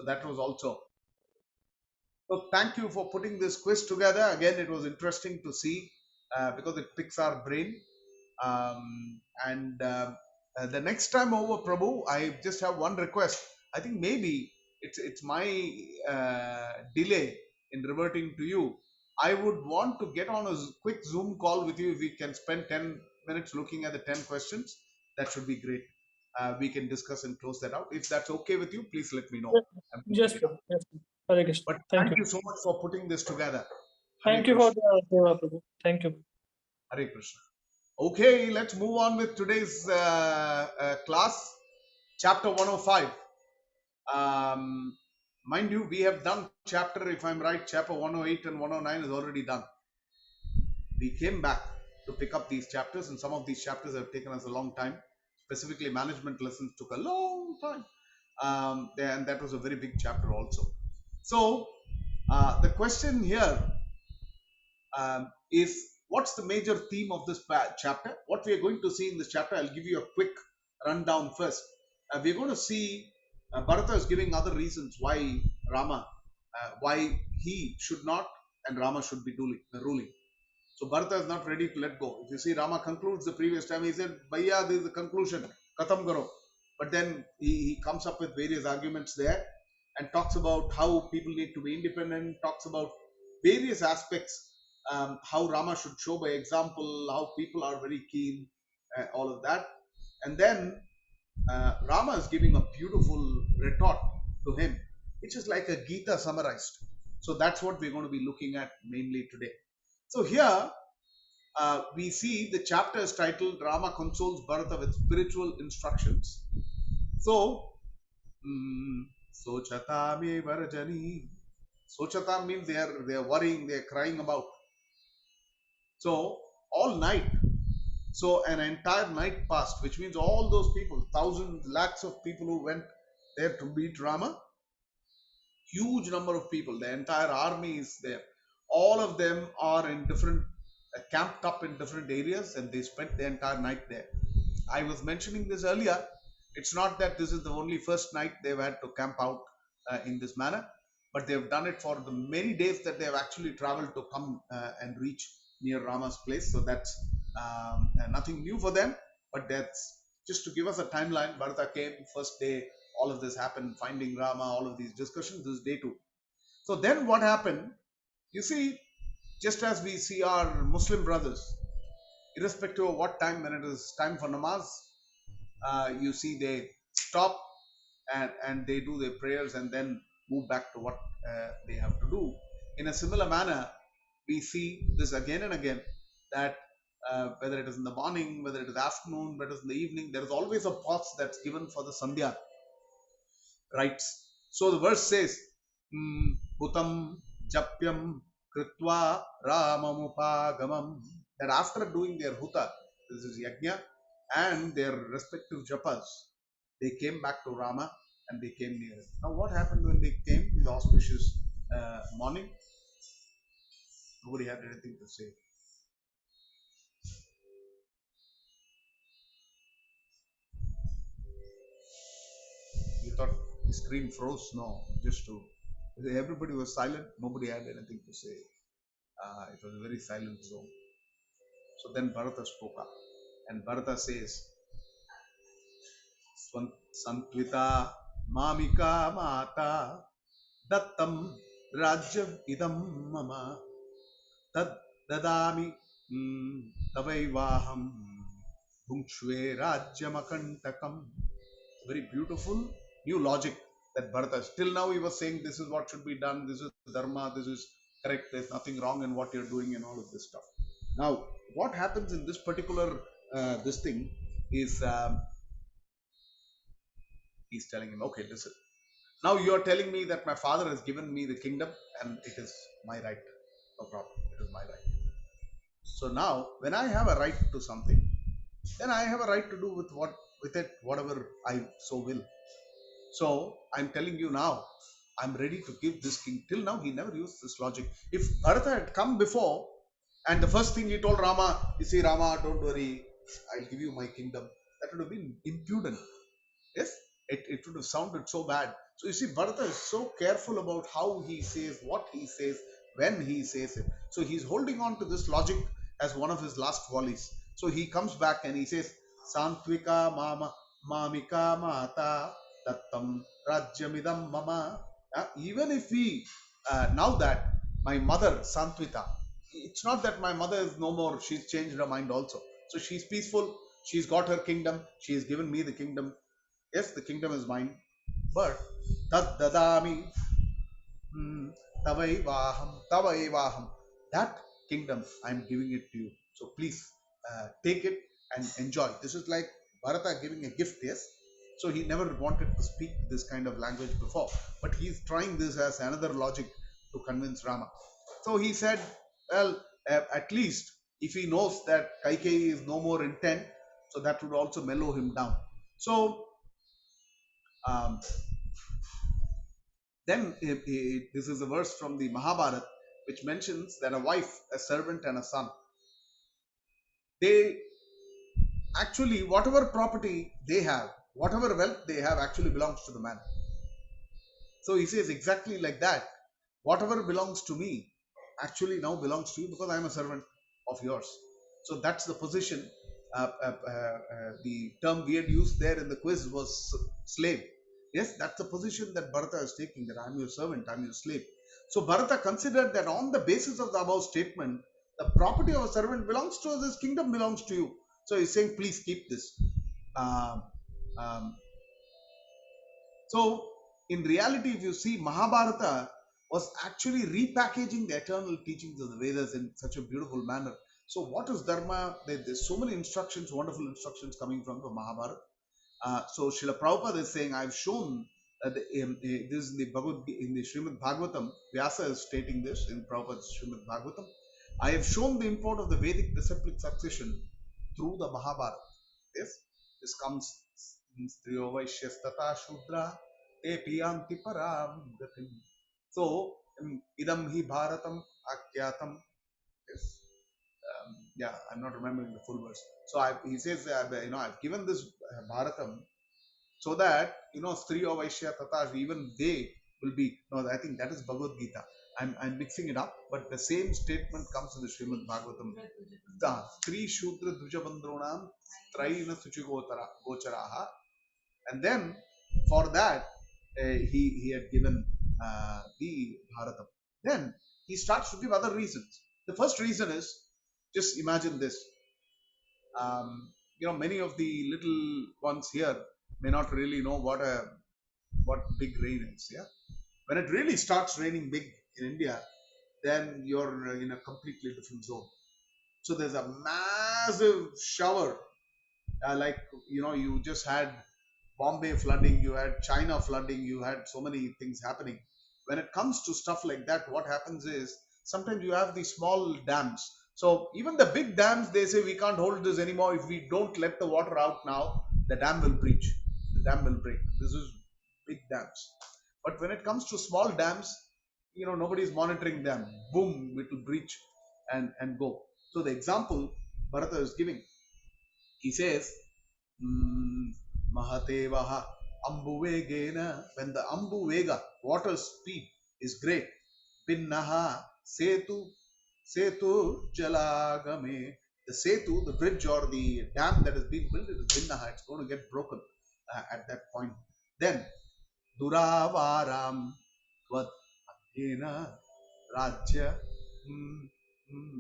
that was also. So thank you for putting this quiz together. Again, it was interesting to see because it picks our brain. And the next time over, Prabhu, I just have one request. I think maybe it's my delay in reverting to you. I would want to get on a quick Zoom call with you. If we can spend 10 minutes looking at the 10 questions, that should be great. We can discuss and close that out. If that's okay with you, please let me know. Yes, I'm yes, picking it up. Prabhu. Yes, Prabhu. Hare Krishna. But Thank thank you. you so much for putting this together. Hare Thank you for Krishna. the seva, Prabhu. Thank you. Hare Krishna. Okay, let's move on with today's class, chapter 105. Mind you, we have done chapter, if I'm right, chapter 108 and 109 is already done. We came back to pick up these chapters, and some of these chapters have taken us a long time. Specifically, management lessons took a long time. And that was a very big chapter also. So, the question here is what's the major theme of this chapter? What we are going to see in this chapter, I'll give you a quick rundown first. We're going to see Bharata is giving other reasons why Rama, why he should not and Rama should be ruling. So Bharata is not ready to let go. If you see, Rama concludes the previous time, he said, Bhaiya, this is the conclusion, Katam Garo. But then he comes up with various arguments there and talks about how people need to be independent, talks about various aspects, how Rama should show by example, how people are very keen, all of that. And then Rama is giving a beautiful retort to him, which is like a Gita summarized. So that's what we're going to be looking at mainly today. So here we see the chapter is titled Rama consoles Bharata with spiritual instructions. So, Sochata me varjani. Sochata means they are worrying, they are crying about. So all night, so an entire night passed, which means all those people, thousands, lakhs of people who went there to meet Rama, huge number of people, the entire army is there. All of them are in different, camped up in different areas, and they spent the entire night there. I was mentioning this earlier. It's not that this is the only first night they've had to camp out in this manner, but they've done it for the many days that they have actually traveled to come and reach near Rama's place. So that's nothing new for them, but that's just to give us a timeline. Bharata came first day, all of this happened, finding Rama, all of these discussions. This is day two. So then what happened? You see, just as we see our Muslim brothers, irrespective of what time, when it is time for namaz, you see they stop and they do their prayers and then move back to what they have to do. In a similar manner, we see this again and again that whether it is in the morning, whether it is afternoon, whether it is in the evening, there is always a pause that's given for the Sandhya rites. So the verse says, Bhutam Japyam Kritva Ramamupagamam, that after doing their Huta, this is Yajna, and their respective japas, they came back to Rama and they came near. Now, what happened when they came in the auspicious morning? Nobody had anything to say. You thought the screen froze? No, just to. Everybody was silent. Nobody had anything to say. It was a very silent zone. So then Bharata spoke up, and Bharata says, Santvita Mamika Mata Dattam Rajyam Idam Mama Tad Dadami Tavaivaham Bhungshve Rajyamakantakam. Very beautiful new logic that Bharata, till now he was saying this is what should be done, this is dharma, this is correct, there's nothing wrong in what you're doing and all of this stuff. Now, what happens in this particular this thing is he's telling him, okay, listen. Now you are telling me that my father has given me the kingdom and it is my right. No problem. It is my right. So now, when I have a right to something, then I have a right to do with it whatever I so will. So I'm telling you now, I'm ready to give this king. Till now, he never used this logic. If Bharata had come before, and the first thing he told Rama, you see, Rama, don't worry, I'll give you my kingdom. That would have been impudent. Yes, it would have sounded so bad. So you see, Bharata is so careful about how he says, what he says, when he says it. So he's holding on to this logic as one of his last volleys. So he comes back and he says, Santvika Mama Mamika Mata Tattam Rajyamidam Mama. Even if we, now that my mother, Santvita, it's not that my mother is no more, she's changed her mind also. So she's peaceful, she's got her kingdom, she has given me the kingdom. Yes, the kingdom is mine, but tad dadami mm, tavaivaham. That kingdom, I'm giving it to you. So please take it and enjoy. This is like Bharata giving a gift, yes. So he never wanted to speak this kind of language before, but he's trying this as another logic to convince Rama. So he said, well, at least if he knows that Kaikeyi is no more intent, so that would also mellow him down. So um, then this is a verse from the Mahabharata which mentions that a wife, a servant, and a son, they actually, whatever property they have, whatever wealth they have, actually belongs to the man. So he says exactly like that. Whatever belongs to me actually now belongs to you because I am a servant of yours. So that's the position. The term we had used there in the quiz was slave. Yes, that's the position that Bharata is taking, that I'm your servant, I'm your slave. So Bharata considered that on the basis of the above statement, the property of a servant belongs to us, his kingdom belongs to you. So he's saying, please keep this. Um, um, so in reality, if you see, Mahabharata was actually repackaging the eternal teachings of the Vedas in such a beautiful manner. So what is Dharma? There's so many instructions, wonderful instructions coming from the Mahabharata. So Srila Prabhupada is saying, I've shown that this in the in the Srimad Bhagavatam, Vyasa is stating this in Prabhupada's Srimad Bhagavatam. I have shown the import of the Vedic disciplic succession through the Mahabharata. Yes, this comes in Striyo Vaishyastata Shudra Epiyanti Param Gatim. So, idam hi Bharatam Akyatam. Yes. Yeah, I'm not remembering the full verse. So he says, I've given this Bharatam so that, Striyo Vaishya Tata, even they will be, no, I think that is Bhagavad Gita. I'm mixing it up, but the same statement comes in the Srimad Bhagavatam. Stri Shudra Dvijabandronam Traina Suchigotara Gocharaha. And then for that, he had given the Bharatam. Then he starts to give other reasons. The first reason is, just imagine this. Many of the little ones here may not really know what big rain is. Yeah, when it really starts raining big in India, then you're in a completely different zone. So there's a massive shower, like you just had Bombay flooding, you had China flooding, you had so many things happening. When it comes to stuff like that, what happens is sometimes you have these small dams. So even the big dams, they say we can't hold this anymore. If we don't let the water out now, the dam will breach. The dam will break. This is big dams. But when it comes to small dams, nobody is monitoring them. Boom, it will breach and go. So the example Bharata is giving, he says, Mahatevaha Ambuvegena, when the Ambuvega, water speed, is great. Pinnaha Setu Jalagame. The Setu, the bridge or the dam that is being built, is Pinnaha. It's going to get broken at that point. Then Duravaram Tvad Adhena Rajya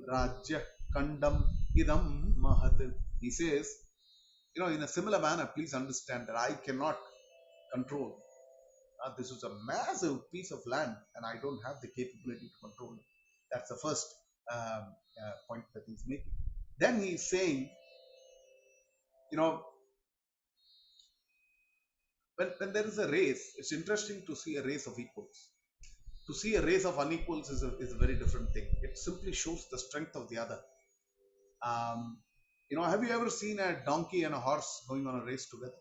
Rajya Kandam Idam Mahat. He says, in a similar manner, please understand that I cannot control. This is a massive piece of land, and I don't have the capability to control it. That's the first point that he's making. Then he's saying, when there is a race, it's interesting to see a race of equals. To see a race of unequals is a very different thing. It simply shows the strength of the other. Have you ever seen a donkey and a horse going on a race together?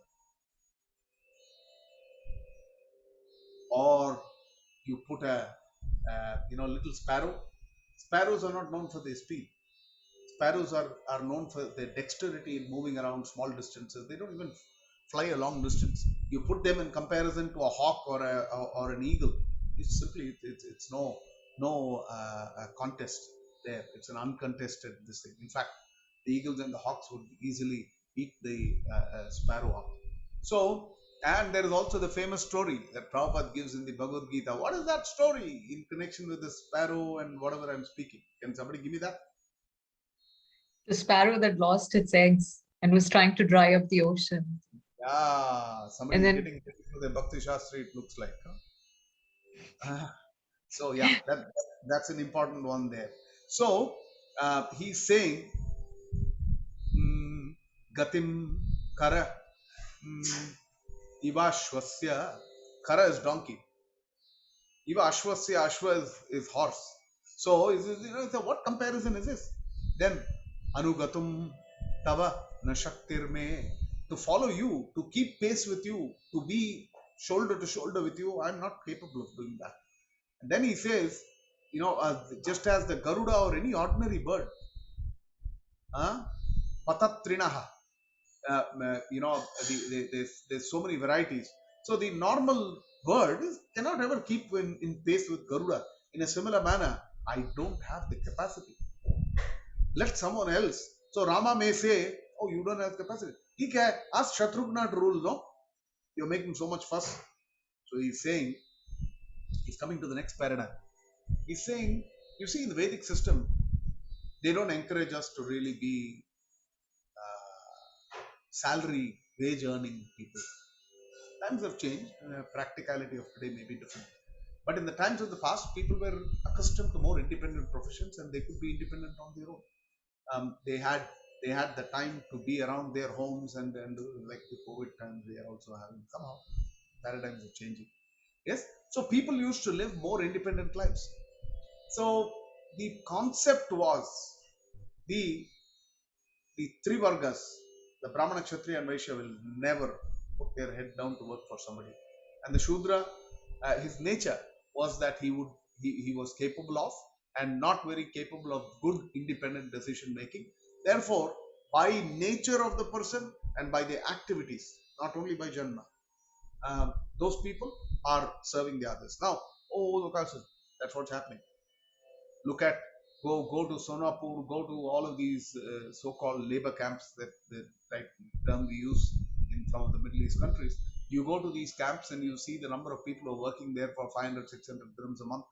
Or you put a little sparrow. Sparrows are not known for their speed. Sparrows are known for their dexterity in moving around small distances. They don't even fly a long distance. You put them in comparison to a hawk or an eagle. It's simply it's contest there. It's an uncontested this thing. In fact, the eagles and the hawks would easily eat the sparrow up. So, and there is also the famous story that Prabhupada gives in the Bhagavad Gita. What is that story in connection with the sparrow and whatever I'm speaking? Can somebody give me that? The sparrow that lost its eggs and was trying to dry up the ocean. Yeah, somebody And is then getting into the Bhakti Shastri, it looks like. So yeah, that's an important one there. So he's saying, Gatim Kara Iva Ashwasya. Kara is donkey. Iva Ashwasya, Ashwa is horse. So so what comparison is this? Then Anugatum Tava Nashaktir me, to follow you, to keep pace with you, to be shoulder to shoulder with you, I'm not capable of doing that. And then he says, just as the Garuda or any ordinary bird, Patatrinaha, there's so many varieties. So the normal bird cannot ever keep in pace with Garuda. In a similar manner, I don't have the capacity. Let someone else. So Rama may say, oh, you don't have capacity. Ask Shatrughna to rule, no? You're making so much fuss. So he's saying, he's coming to the next paradigm. He's saying, you see, in the Vedic system, they don't encourage us to really be salary, wage earning people. Times have changed, and the practicality of today may be different. But in the times of the past, people were accustomed to more independent professions and they could be independent on their own. They had the time to be around their homes and like the COVID times, they are also having somehow paradigms are changing. Yes, so people used to live more independent lives. So the concept was the three vargas, the Brahmana, Kshatriya, and Vaishya will never put their head down to work for somebody. And the Shudra, his nature was that he was capable of and not very capable of good independent decision making. Therefore, by nature of the person and by their activities, not only by Janma, those people are serving the others. Now, that's what's happening. Look at go to Sonapur, go to all of these so-called labor camps that the term we use in some of the Middle East countries. You go to these camps and you see the number of people who are working there for 500, 600 dirhams a month.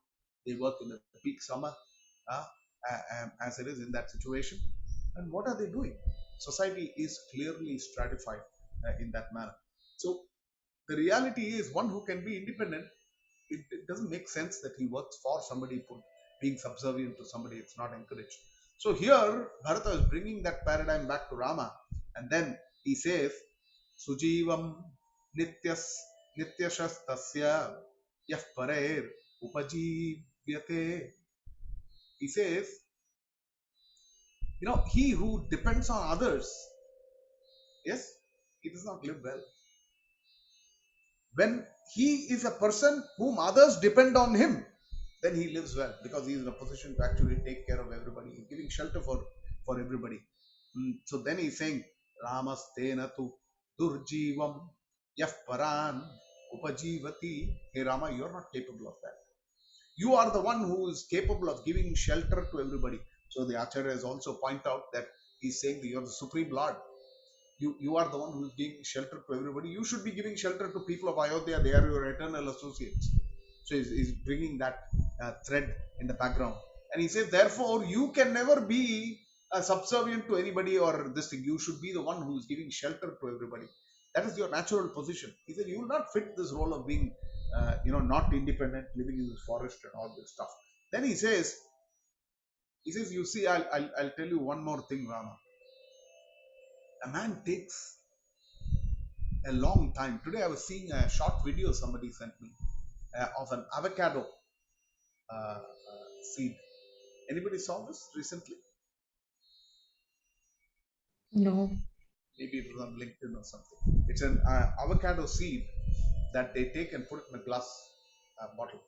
They work in the peak summer, as it is in that situation. And what are they doing? Society is clearly stratified in that manner. So the reality is, one who can be independent, it doesn't make sense that he works for somebody, being subservient to somebody. It's not encouraged. So here Bharata is bringing that paradigm back to Rama, and then he says, Sujivam nityashas tasya yah parer upajivyate. He says, he who depends on others, yes, he does not live well. When he is a person whom others depend on him, then he lives well, because he is in a position to actually take care of everybody. He's giving shelter for everybody. So then he's saying, Ramastena tu durjivam yah paran upajivati. Hey Rama, you are not capable of that. You are the one who is capable of giving shelter to everybody. So the Acharyas also point out that he's saying that you are the Supreme Lord. You are the one who is giving shelter to everybody. You should be giving shelter to people of Ayodhya. They are your eternal associates. So he's bringing that thread in the background. And he says, therefore, you can never be subservient to anybody or this thing. You should be the one who is giving shelter to everybody. That is your natural position. He said, you will not fit this role of being, not independent, living in this forest and all this stuff. Then he says, you see, I'll tell you one more thing, Rama. A man takes a long time. Today I was seeing a short video somebody sent me of an avocado seed. Anybody saw this recently? no. Maybe it was on LinkedIn or something. It's an avocado seed that they take and put it in a glass bottle.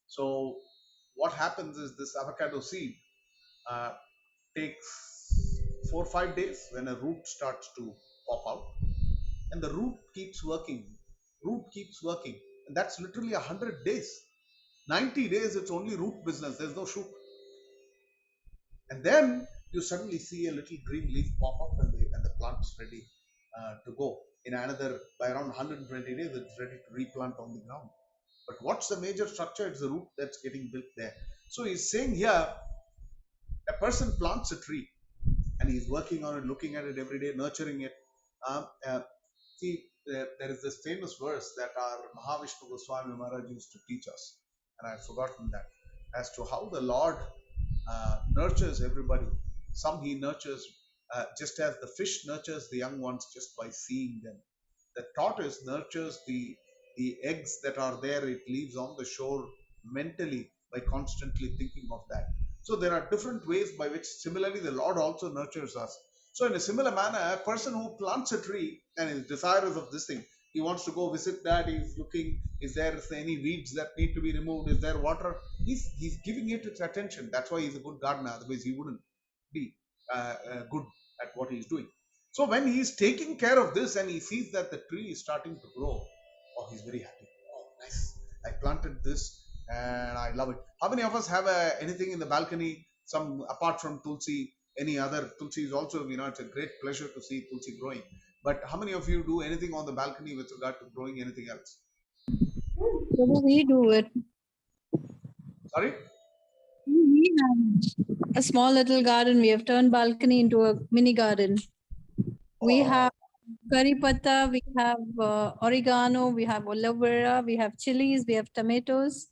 So what happens is, this avocado seed takes 4 or 5 days when a root starts to pop out. and the root keeps working. Root keeps working. And that's literally 100 days. 90 days, it's only root business. There's no shoot. And then you suddenly see a little green leaf pop up, and the plant's ready to go. In another, by around 120 days, it's ready to replant on the ground. But what's the major structure? It's the root that's getting built there. So he's saying here, a person plants a tree and he's working on it, looking at it every day, nurturing it. There is this famous verse that our Mahavishnu Goswami Maharaj used to teach us, and I've forgotten that, as to how the Lord nurtures everybody. Some he nurtures just as the fish nurtures the young ones just by seeing them. The tortoise nurtures the eggs that are there, it leaves on the shore mentally by constantly thinking of that. So there are different ways by which similarly the Lord also nurtures us. So in a similar manner, a person who plants a tree and is desirous of this thing, he wants to go visit that, he's looking, is there any weeds that need to be removed, is there water? He's giving it its attention. That's why he's a good gardener, otherwise he wouldn't be good at what he's doing. So when he's taking care of this and he sees that the tree is starting to grow, oh, he's very happy. Oh, nice. I planted this and I love it. How many of us have anything in the balcony, some apart from Tulsi, any other? Tulsi is also, it's a great pleasure to see Tulsi growing. But how many of you do anything on the balcony with regard to growing anything else? So we do it. Sorry? We have a small little garden. We have turned balcony into a mini garden. We Oh. have curry patta, we have oregano, we have aloe vera, we have chilies, we have tomatoes.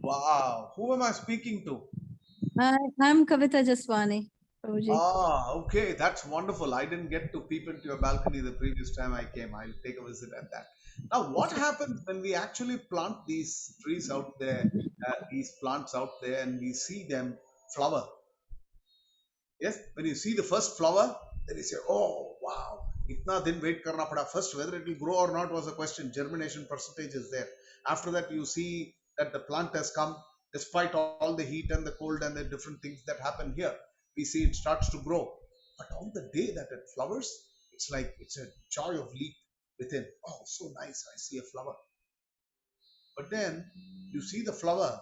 Wow. Who am I speaking to? I'm Kavita Jaswani. Prabhuji. Okay. That's wonderful. I didn't get to peep into your balcony the previous time I came. I'll take a visit at that. Now, what happens when we actually plant these trees out there, these plants out there, and we see them flower? Yes, when you see the first flower, then you say, oh, wow. Itna din wait karna pada. First, whether it will grow or not was a question. Germination percentage is there. After that, you see that the plant has come, despite all the heat and the cold and the different things that happen here. We see it starts to grow. But on the day that it flowers, it's like it's a joy of leap within. Oh, so nice. I see a flower. But then you see the flower.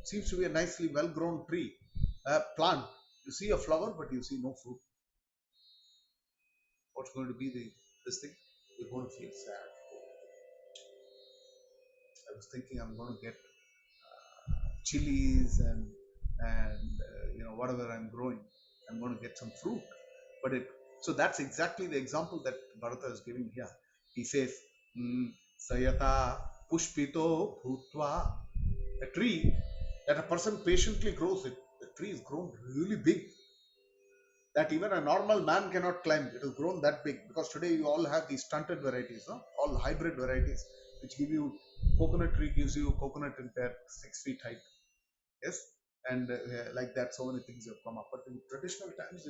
Seems to be a nicely well-grown tree, plant. You see a flower, but you see no fruit. What's going to be this thing? You're going to feel sad. I was thinking I'm going to get chilies and whatever I'm growing, I'm going to get some fruit. So that's exactly the example that Bharata is giving here. He says, Sayata pushpito bhutva. A tree that a person patiently grows it. The tree is grown really big, that even a normal man cannot climb. It has grown that big, because today you all have these stunted varieties, no? All hybrid varieties, which give you, coconut tree gives you coconut in pair 6 feet height. Yes, and like that, so many things have come up. But in traditional times,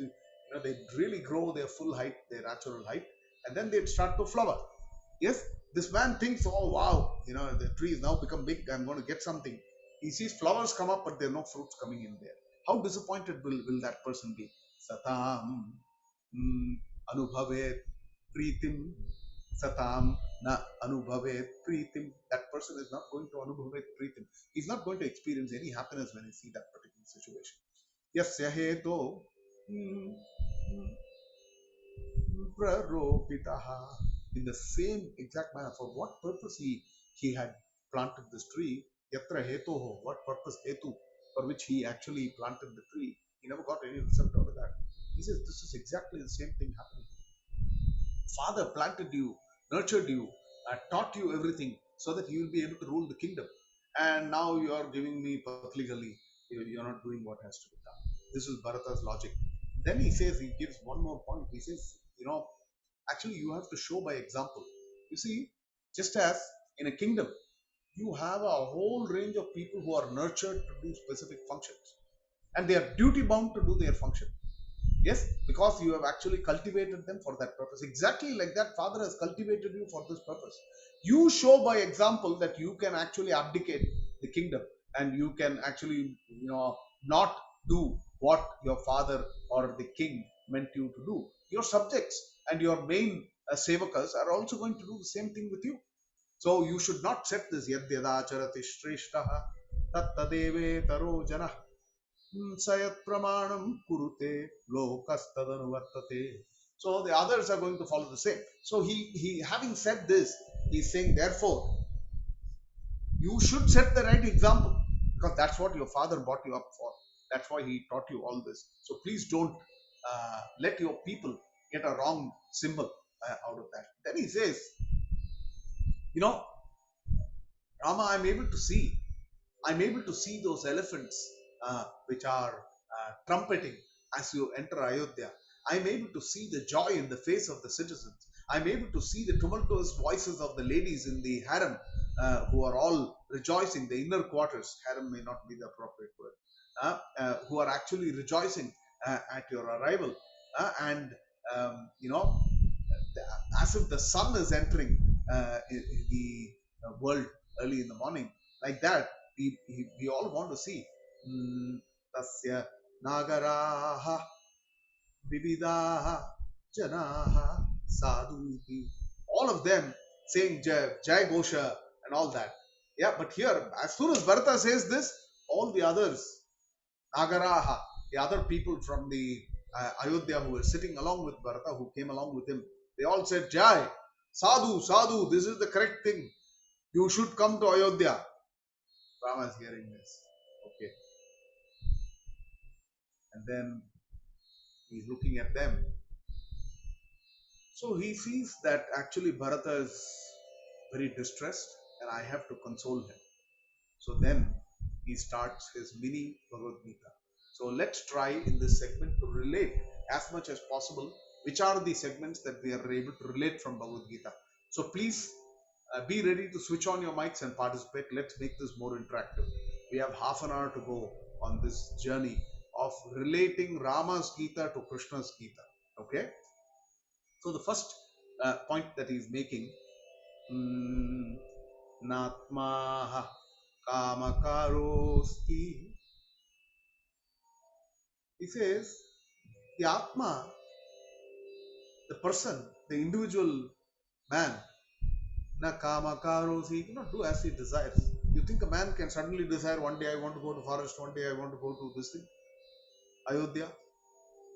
they really grow their full height, their natural height, and then they start to flower. Yes, this man thinks, oh wow, the tree has now become big, I'm going to get something. He sees flowers come up, but there are no fruits coming in there. How disappointed will that person be? Satam anubhavet pritim. Satam na anubhavet pritim. That person is not going to anubhavet pritim. He's not going to experience any happiness when he sees that particular situation. Yasya heto praropitaha. In the same exact manner, for what purpose he had planted this tree, yatra hetoho, what purpose hetu, for which he actually planted the tree, he never got any result out of that. He says this is exactly the same thing happening. Father planted you, nurtured you, taught you everything so that you will be able to rule the kingdom. And now you are giving me patligally, you're not doing what has to be done. This is Bharata's logic. Then he gives one more point. He says, actually you have to show by example. You see, just as in a kingdom, you have a whole range of people who are nurtured to do specific functions, and they are duty bound to do their function. Yes, because you have actually cultivated them for that purpose. Exactly like that, Father has cultivated you for this purpose. You show by example that you can actually abdicate the kingdom, and you can actually, not do what your father or the king meant you to do. Your subjects and your main sevakas are also going to do the same thing with you. So you should not set this yadyadacharati shreshtaha tattadeve taro janah sayat pramanam kurute lokastadanuvartate. So the others are going to follow the same. So he having said this, he's saying, therefore, you should set the right example, because that's what your father brought you up for. That's why he taught you all this. So please don't let your people get a wrong symbol out of that. Then he says, you know, Rama, I'm able to see those elephants which are trumpeting as you enter Ayodhya. I'm able to see the joy in the face of the citizens. I'm able to see the tumultuous voices of the ladies in the harem who are all rejoicing, the inner quarters. Harem may not be the appropriate word. Who are actually rejoicing at your arrival. And, you know, as if the sun is entering in the world early in the morning. Like that, we all want to see. Tasya nagaraha vividaha janaha sadhuhi. All of them saying Jai Gosha and all that. Yeah, but here, as soon as Bharata says this, all the others, Nagaraha, the other people from the Ayodhya who were sitting along with Bharata, who came along with him, they all said, Jai, Sadhu, Sadhu, this is the correct thing. You should come to Ayodhya. Rama is hearing this. Okay. And then he's looking at them. So he sees that actually Bharata is very distressed and I have to console him. So then he starts his mini Bhagavad Gita. So let's try in this segment to relate as much as possible which are the segments that we are able to relate from Bhagavad Gita. So please be ready to switch on your mics and participate. Let's make this more interactive. We have half an hour to go on this journey of relating Rama's Gita to Krishna's Gita. Okay? So the first point that he's making, Natmaha Kamakarosti. He says, the Atma, the person, the individual man, na kamakarosi, he cannot do as he desires. You think a man can suddenly desire, one day I want to go to forest, one day I want to go to this thing, Ayodhya?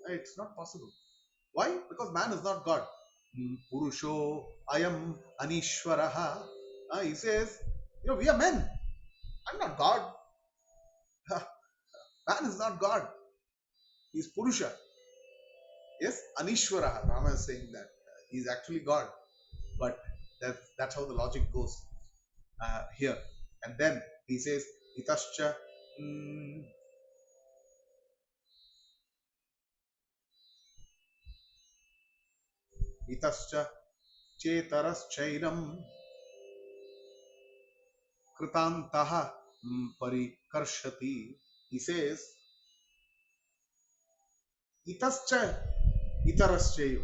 It's not possible. Why? Because man is not God. Purusho ayam anishwaraha. He says, we are men. I'm not God. Man is not God. He is Purusha. Yes, Anishwaraha. Rama is saying that. He is actually God. But that's how the logic goes here. And then he says, Itascha. Itascha Chetaras Chainam Kritantaha Parikarshati. He says, Itascha Itaraschaiva.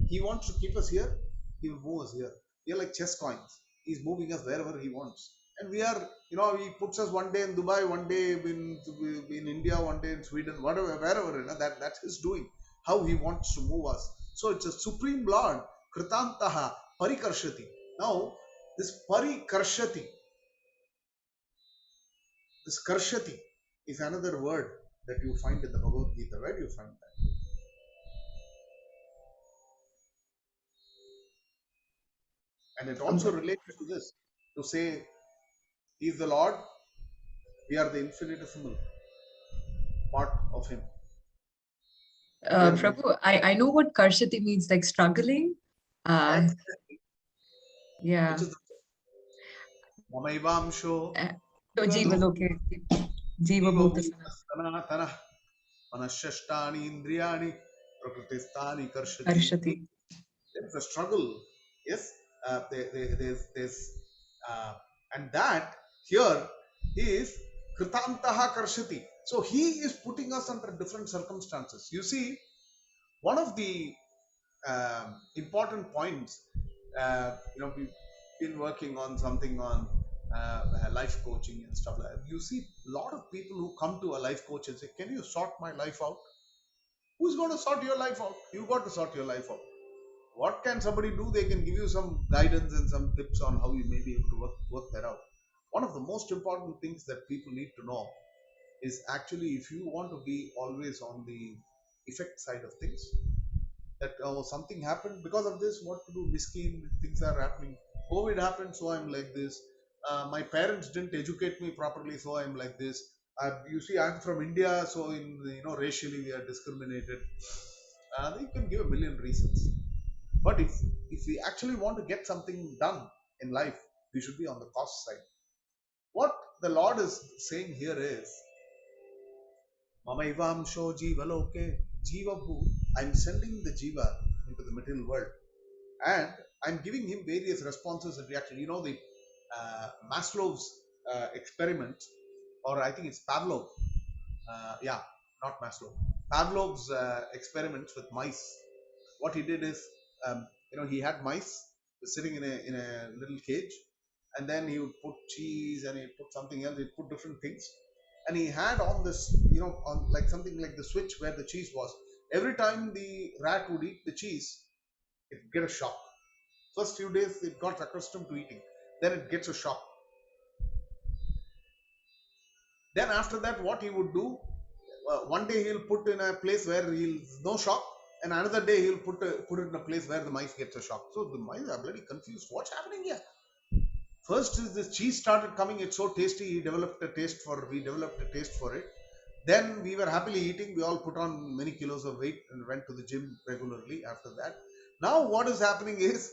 He wants to keep us here, he will move us here. We are like chess coins. He's moving us wherever he wants. And we are, he puts us one day in Dubai, one day in India, one day in Sweden, whatever, wherever, that's his doing. How he wants to move us. So it's a supreme Lord, Kritantaha Parikarshati. Now, this Parikarshati, this Karshati is another word that you find in the Bhagavad Gita. Where do you find that? And it also relates to this, to say, He is the Lord, we are the infinitesimal part of Him. Prabhu, I know what Karshati means, like struggling. Yeah. Mamaivamsho. So Jiva Loke. Jiva Bhutasana. Manashashtani Indriyani Prakristani Karshati. There is a struggle. Yes. There's and that here is Kritantaha Karshati. So he is putting us under different circumstances. You see, one of the important points, we've been working on something on life coaching and stuff like that. You see a lot of people who come to a life coach and say, can you sort my life out? Who's going to sort your life out? You got to sort your life out. what can somebody do? They can give you some guidance and some tips on how you may be able to work that out. One of the most important things that people need to know is actually, if you want to be always on the effect side of things, that something happened because of this, what to do? Miskin, things are happening. COVID happened, so I'm like this. My parents didn't educate me properly, so I'm like this. You see, I'm from India, so racially we are discriminated. You can give a million reasons. But if we actually want to get something done in life, we should be on the cost side. What the Lord is saying here is, Mamaivam Jiva Loke, Jiva Bhu. I'm sending the Jiva into the material world, and I'm giving him various responses and reactions. The Maslow's experiment, or I think it's Pavlov. Not Maslow. Pavlov's experiments with mice. What he did is, he had mice sitting in a little cage, and then he would put cheese and he'd put something else. He'd put different things, and he had on this, on like something like the switch where the cheese was. Every time the rat would eat the cheese, it would get a shock. First few days it got accustomed to eating, then it gets a shock. Then after that, what he would do, one day he'll put in a place where he'll no shock, and another day he'll put it in a place where the mice gets a shock. So the mice are bloody confused. What's happening here? First is this cheese started coming. It's so tasty. We developed a taste for it. Then we were happily eating. We all put on many kilos of weight and went to the gym regularly after that. Now what is happening is,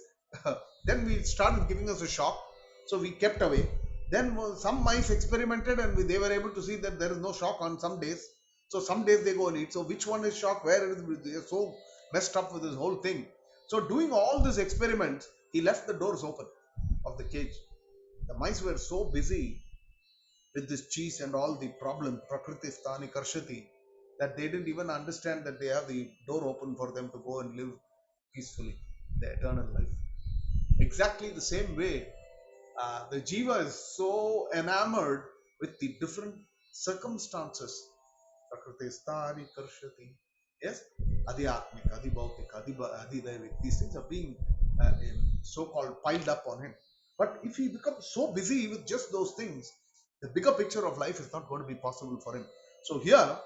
then we started giving us a shock. So we kept away. Then some mice experimented, and they were able to see that there is no shock on some days. So some days they go and eat. So which one is shock? Where it is? They are so messed up with this whole thing. So doing all this experiments, he left the doors open of the cage. The mice were so busy with this cheese and all the problem, Prakriti Sthani Karshati, that they didn't even understand that they have the door open for them to go and live peacefully the eternal life. Exactly the same way, the jiva is so enamored with the different circumstances. Prakriti Sthani Karshati. Yes? Adhyatmik, Adhibhautik, Adhidaivik. These things are being so-called piled up on him. But if he becomes so busy with just those things, the bigger picture of life is not going to be possible for him. So here,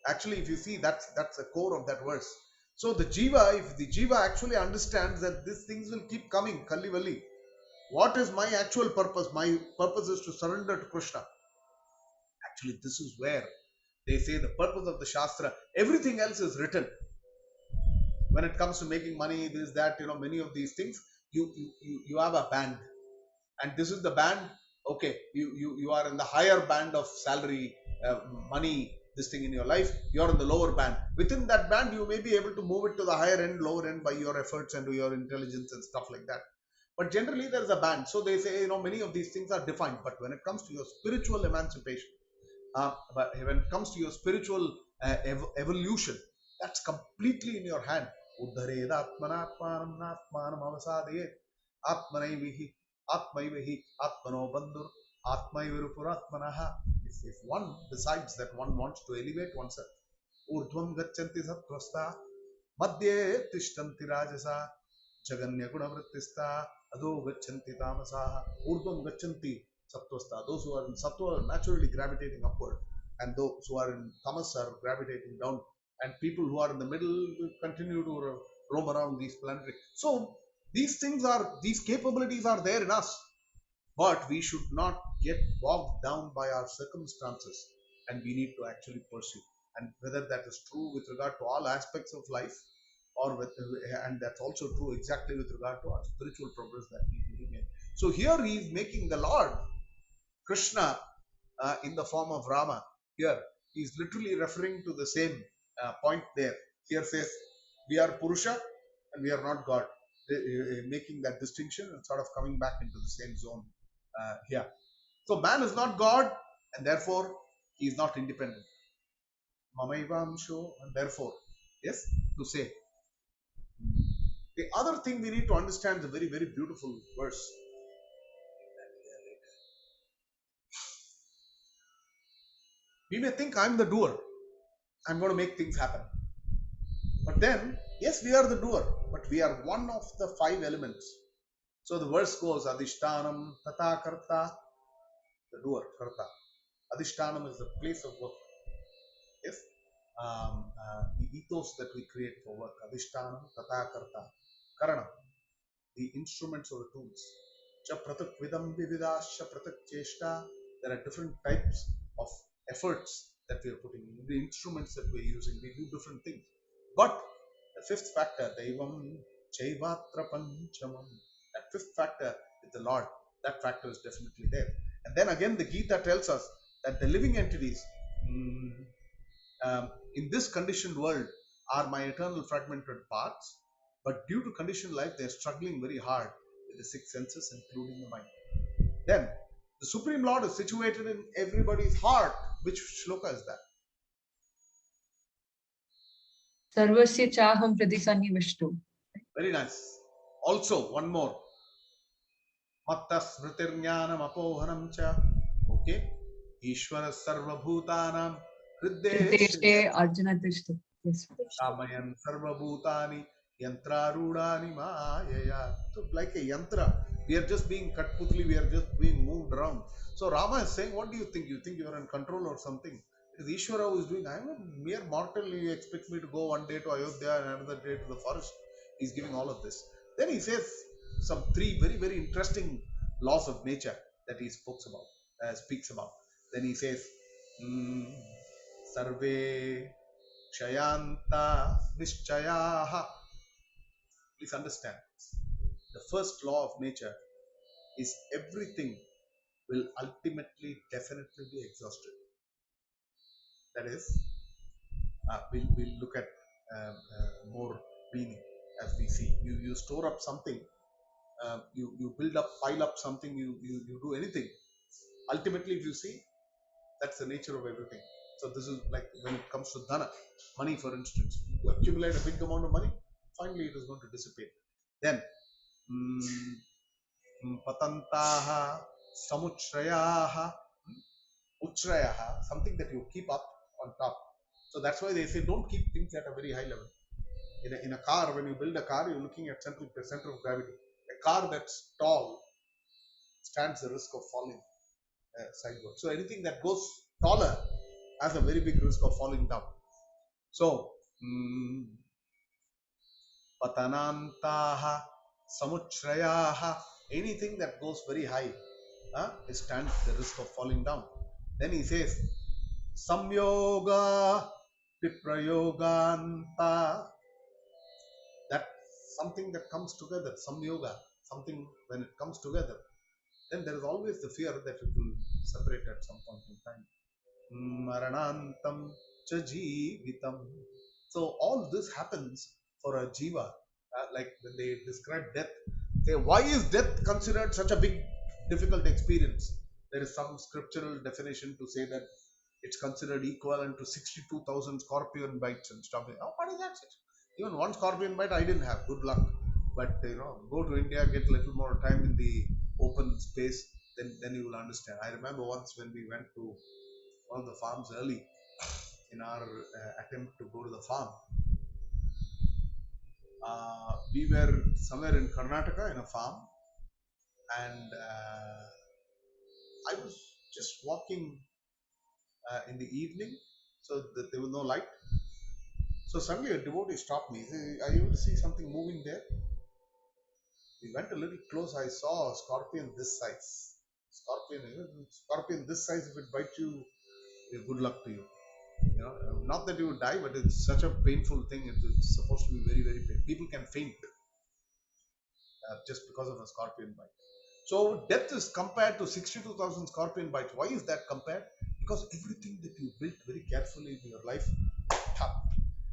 actually, if you see, that's the core of that verse. So the jiva, if the jiva actually understands that these things will keep coming, Kalli Valli, what is my actual purpose? My purpose is to surrender to Krishna. Actually, this is where they say the purpose of the Shastra, everything else is written. When it comes to making money, this, that, many of these things, you have a band. And this is the band. Okay, you are in the higher band of salary, money, this thing in your life. You are in the lower band. Within that band, you may be able to move it to the higher end, lower end by your efforts and your intelligence and stuff like that. But generally, there is a band. So they say, many of these things are defined. But when it comes to your spiritual emancipation, but when it comes to your spiritual evolution, that's completely in your hand. If one decides that one wants to elevate oneself, urdhvam gacchanti sattvasta, madhye tishtanti rajasa, jaganya gunavrittista, adho gacchanti tamasaha, urdhvam gacchanti sattvasta. Those who are in sattva are naturally gravitating upward, and those who are in tamas are gravitating down, and people who are in the middle will continue to roam around these planetary. So these capabilities are there in us, but we should not get bogged down by our circumstances, and we need to actually pursue. And whether that is true with regard to all aspects of life, and that's also true exactly with regard to our spiritual progress that we believe in. So here he is making the Lord Krishna in the form of Rama. Here he is literally referring to the same point there. Here says we are Purusha and we are not God. Making that distinction and sort of coming back into the same zone here. So man is not God, and therefore he is not independent. Mamaivamsho, and therefore, yes, to say. The other thing we need to understand is a very, very beautiful verse. We may think I'm the doer. I'm going to make things happen. But then Yes, we are the doer, but we are one of the five elements. So the verse goes, Adhishtanam Tata Karta, the doer, Karta. Adhishtanam is the place of work. Yes, the ethos that we create for work. Adhishtanam Tata Karta. Karanam, the instruments or the tools. Cha pratak vidam vividascha pratak cheshta. There are different types of efforts that we are putting in. The instruments that we are using, we do different things. But the fifth factor, Daivam Chaivatra Panchamam, that fifth factor is the Lord. That factor is definitely there. And then again, the Gita tells us that the living entities in this conditioned world are my eternal fragmented parts. But due to conditioned life, they are struggling very hard with the six senses, including the mind. Then, the Supreme Lord is situated in everybody's heart. Which shloka is that? Sarvasya chaham priti sannivishto. Very nice. Also, one more. Matta smritirnyanam apohanam cha. Okay. Ishvara sarva bhutanam Hrideshe Arjuna Tishta. Yes. Ramayan sarva bhutani yantrarudani mayaya. So like a yantra, we are just being Katputli, we are just being moved around. So Rama is saying, what do you think? You think you are in control or something? It is Ishvara who is doing. I am a mere mortal. You expect me to go one day to Ayodhya and another day to the forest. He's giving all of this. Then he says some three very, very interesting laws of nature that he speaks about. Then he says, Sarve Kshayanta Nishchayaha. Please understand. The first law of nature is everything will ultimately, definitely be exhausted. That is, we'll look at more meaning as we see. You store up something, you build up, pile up something, you do anything. Ultimately, if you see, that's the nature of everything. So this is like when it comes to dhana, money for instance. You accumulate a big amount of money, finally it is going to dissipate. Then, patantaha, samuchrayaha, uchrayaha, something that you keep up on top. So that's why they say don't keep things at a very high level. In a car, when you build a car, you're looking at center of gravity. A car that's tall stands the risk of falling sideways. So anything that goes taller has a very big risk of falling down. So, patanantaha, samuchrayaha, anything that goes very high stands the risk of falling down. Then he says, samyoga viprayoganta, that something that comes together, samyoga, something when it comes together, then there is always the fear that it will separate at some point in time. Maranantam cha jeevitam. So all this happens for a jiva. Like when they describe death, say, why is death considered such a big, difficult experience? There is some scriptural definition to say that it's considered equivalent to 62,000 scorpion bites and stuff. Oh, what is that? Even one scorpion bite I didn't have. Good luck. But go to India, get a little more time in the open space, then you will understand. I remember once when we went to one of the farms early in our attempt to go to the farm. We were somewhere in Karnataka in a farm, and I was just walking in the evening, so that there was no light. So suddenly a devotee stopped me. He said, are you able to see something moving there? We went a little close. I saw a scorpion this size. Scorpion this size, if it bites you, good luck to you. Not that you would die, but it's such a painful thing. It's supposed to be very, very painful. People can faint just because of a scorpion bite. So death is compared to 62,000 scorpion bites. Why is that compared? Because everything that you built very carefully in your life,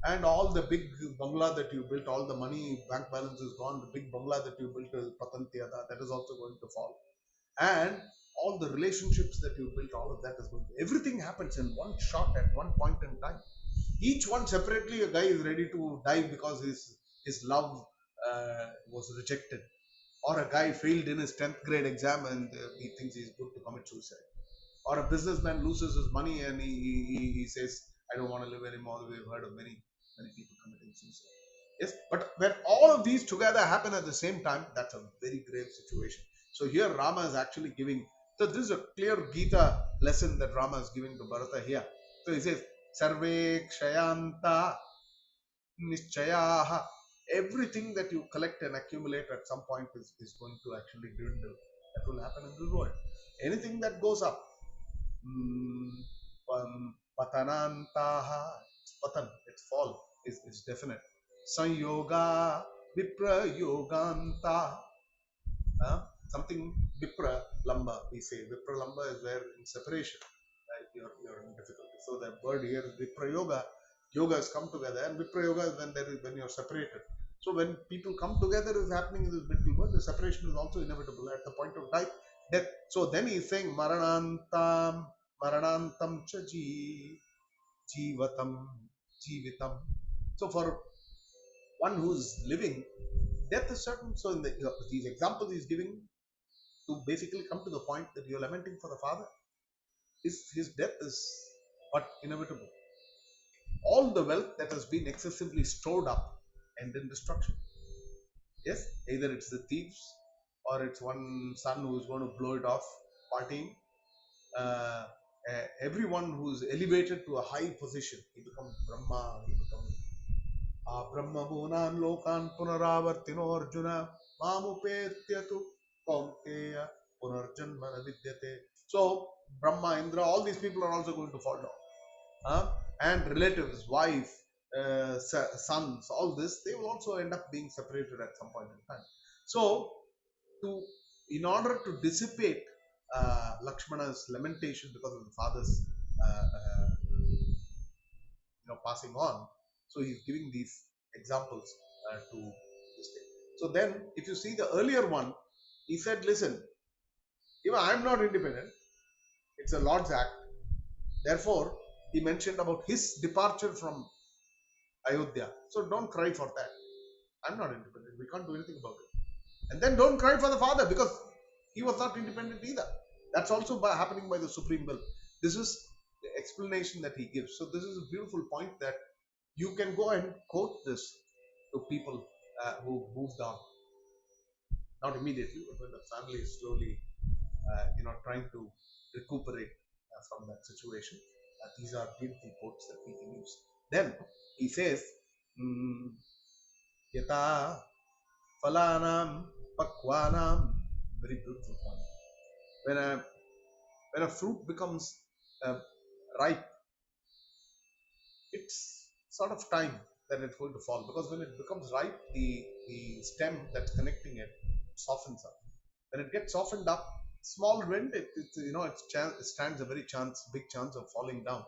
and all the big bungalow that you built, all the money, bank balance is gone. The big bungalow that you built, Patantiyada, that is also going to fall. And all the relationships that you built, all of that is going to, everything happens in one shot at one point in time. Each one separately, a guy is ready to die because his love was rejected, or a guy failed in his 10th grade exam and he thinks he's good to commit suicide, or a businessman loses his money and he says, I don't want to live anymore. We've heard of many people committing suicide. Yes, but when all of these together happen at the same time, that's a very grave situation. So here Rama is actually giving. So this is a clear Gita lesson that Rama is giving to Bharata here. So he says, "Sarve kshayanta nischayaha." Everything that you collect and accumulate at some point is going to actually dwindle. That will happen in this world. Anything that goes up, mm, patanantaha, patan, its fall is definite. Sanyoga Vipra Yoganta. Something Vipra Lamba, we say. Vipra Lamba is where in separation, right? You're in difficulty. So the word here is Vipra Yoga. Yoga has come together, and Vipra Yoga is when you're separated. So when people come together is happening in this middle world, the separation is also inevitable at the point of death. So then he's saying Maranantam cha Jivatam Jivitam. So for one who's living, death is certain. So in these examples he's giving to basically come to the point that you're lamenting for the father. His death is but inevitable. All the wealth that has been excessively stored up and in destruction. Yes, either it's the thieves or it's one son who's going to blow it off partying. Everyone who's elevated to a high position, he becomes Brahma, he becomes Brahma Bhunan Lokan Punaravartino Arjuna Mamupetyatu Kaunteya Punarjanmana Vidyate. So Brahma, Indra, all these people are also going to fall down. And relatives, wife, sons, all this, they will also end up being separated at some point in time. So in order to dissipate Lakshmana's lamentation because of the father's passing on, so he's giving these examples to this thing. So then, if you see the earlier one, he said, listen, even I'm not independent, it's a Lord's act. Therefore, he mentioned about his departure from Ayodhya. So don't cry for that. I'm not independent. We can't do anything about it. And then don't cry for the father because he was not independent either. That's also happening by the Supreme Will. This is the explanation that he gives. So this is a beautiful point that you can go and quote this to people who moved on. Not immediately, but when the family is slowly, trying to recuperate from that situation. These are beautiful quotes that we can use. Then he says, Yata Falanam Pakwanam, very beautiful point. When a fruit becomes ripe, it's sort of time that it's going to fall, because when it becomes ripe, the stem that's connecting it softens up. When it gets softened up, small wind, it stands a very big chance of falling down.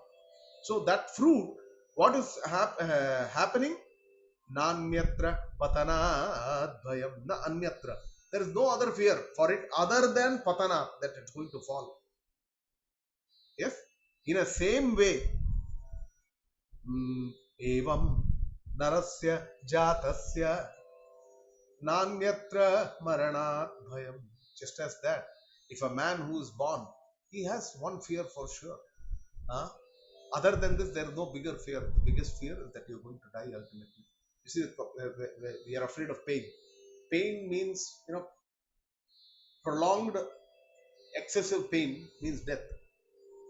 So that fruit, what is happening? Nanyatra patana bhayam na anyatra. There is no other fear for it other than patana, that it's going to fall. Yes, in a same way, evam narasya jatasya nanyatra maranat bhayam. Just as that, if a man who is born, he has one fear for sure. Other than this, there is no bigger fear. The biggest fear is that you're going to die ultimately. You see, we are afraid of pain. Pain means, prolonged, excessive pain means death.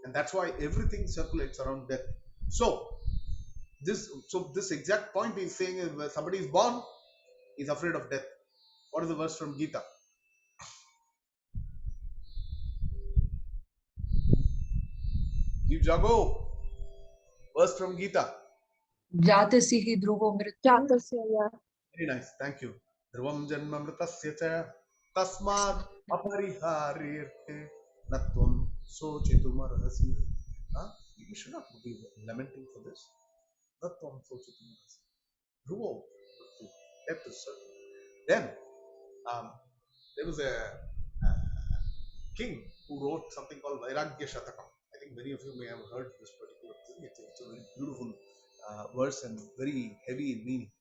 And that's why everything circulates around death. So this exact point he's saying is, when somebody is born, he's afraid of death. What is the verse from Gita? Deep Jago. Verse from Gita. Jatasihi dhruvo mrityum. Very nice. Thank you. Dhruvam janma mritasya cha tasmad apariharirte natvam sochitum arhasi. You should not be lamenting for this. Natvam sochitum arhasi. Dhruvo, death is certain. Then there was a king who wrote something called Vairagya Shatakam. I think many of you may have heard this particular thing. It's a very beautiful verse and very heavy in meaning.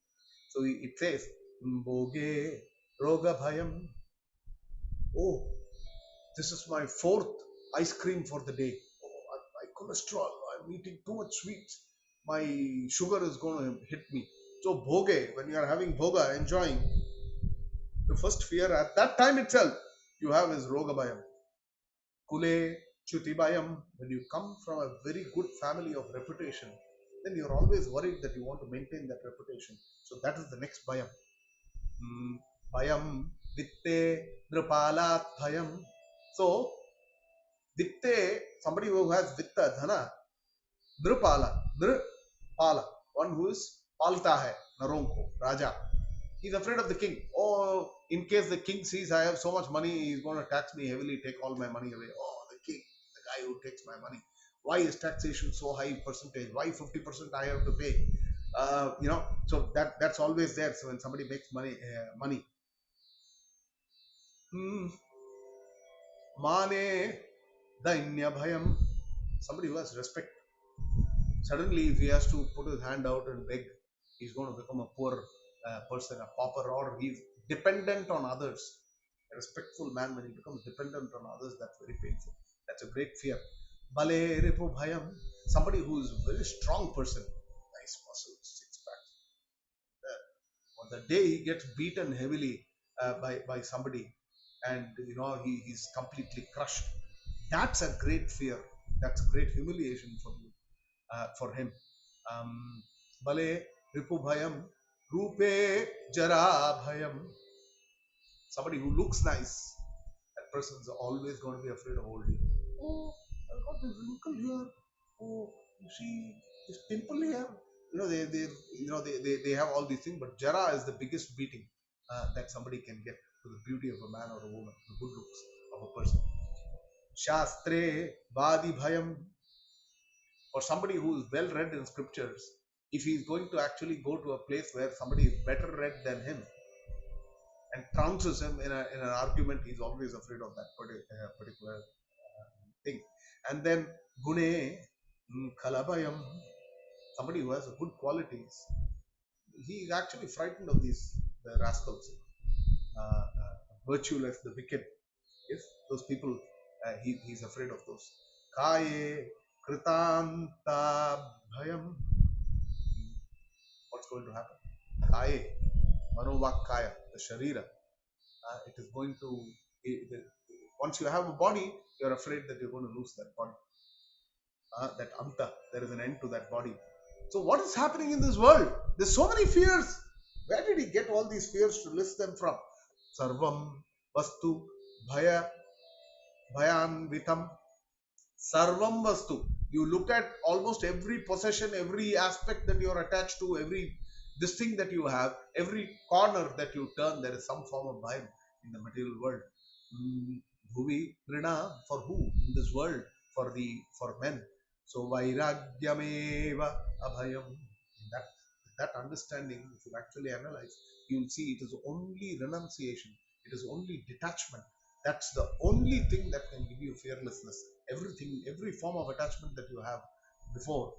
So it says, Boge Roga Bhayam. Oh, this is my fourth ice cream for the day. Oh, my cholesterol, I'm eating too much sweets. My sugar is going to hit me. So bhoge, when you are having bhoga, enjoying, the first fear at that time itself you have is roga bhayam. Kule chuti bhayam. When you come from a very good family of reputation, then you're always worried that you want to maintain that reputation. So that is the next bhayam. Bhayam vitte nripalat bhayam. So vitte, somebody who has vitta dhana, nripala, one who is palta hai, naronko, raja. He's afraid of the king. Oh, in case the king sees I have so much money, he's going to tax me heavily, take all my money away. Oh, the king, the guy who takes my money. Why is taxation so high percentage? Why 50% I have to pay? So that's always there. So when somebody makes money. Mane dainya bhayam. Somebody who has respect. Suddenly, if he has to put his hand out and beg, he's going to become a poor person, a pauper, or he's dependent on others. A respectful man, when he becomes dependent on others, that's very painful. That's a great fear. Bale repo bhayam. Somebody who is a very strong person, nice muscles, six pack. On the day he gets beaten heavily by somebody, and he's completely crushed. That's a great fear. That's a great humiliation for him. Bale ripu bhayam, rupe jara bhayam. Somebody who looks nice, that person is always going to be afraid of old age. Oh, I've got this wrinkle here. Oh, you see this pimple here. They have all these things, but jara is the biggest beating that somebody can get to the beauty of a man or a woman, the good looks of a person. Shastre vadi bhayam. For somebody who is well read in scriptures, if he is going to actually go to a place where somebody is better read than him and trounces him in an argument, he's always afraid of that particular thing. And then gune kalabayam. Somebody who has good qualities, he is actually frightened of the rascals, virtueless, the wicked. Yes, those people, he's afraid of those. Kaye kritanta bhayam. What's going to happen? Kaye, manovak the sharira. It is going to, once you have a body, you're afraid that you're going to lose that body. That anta, there is an end to that body. So what is happening in this world? There's so many fears. Where did he get all these fears to list them from? Sarvam vastu bhayan vitam. Sarvam vastu. You look at almost every possession, every aspect that you're attached to, every this thing that you have, every corner that you turn, there is some form of bhayam in the material world. Bhuvi prina, for who? In this world, for men. So vairagyameva abhayam. That understanding, if you actually analyze, you'll see it is only renunciation. It is only detachment. That's the only thing that can give you fearlessness. Everything, every form of attachment that you have before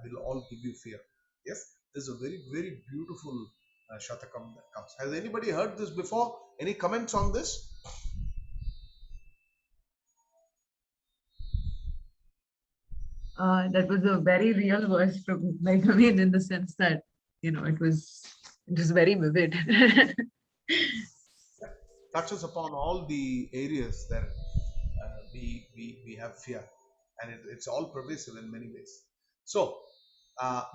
will all give you fear. Yes, this is a very, very beautiful Shatakam that comes. Has anybody heard this before? Any comments on this? That was a very real verse from, like, I mean, in the sense that, it was very vivid. Touches upon all the areas that we have fear, and it's all pervasive in many ways. So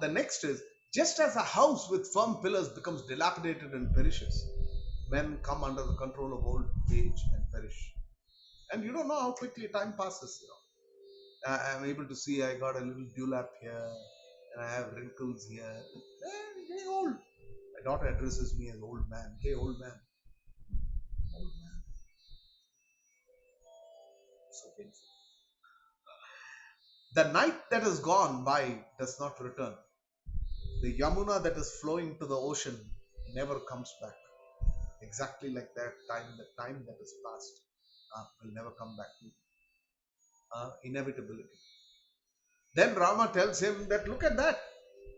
the next is, just as a house with firm pillars becomes dilapidated and perishes, men come under the control of old age and perish. And you don't know how quickly time passes. I'm able to see I got a little dewlap here, and I have wrinkles here. I'm getting old. My daughter addresses me as old man. Hey, old man. Old man. So painful. The night that is gone by does not return. The Yamuna that is flowing to the ocean never comes back. Exactly like that time, the time that is past will never come back to inevitability. Then Rama tells him that, look at that.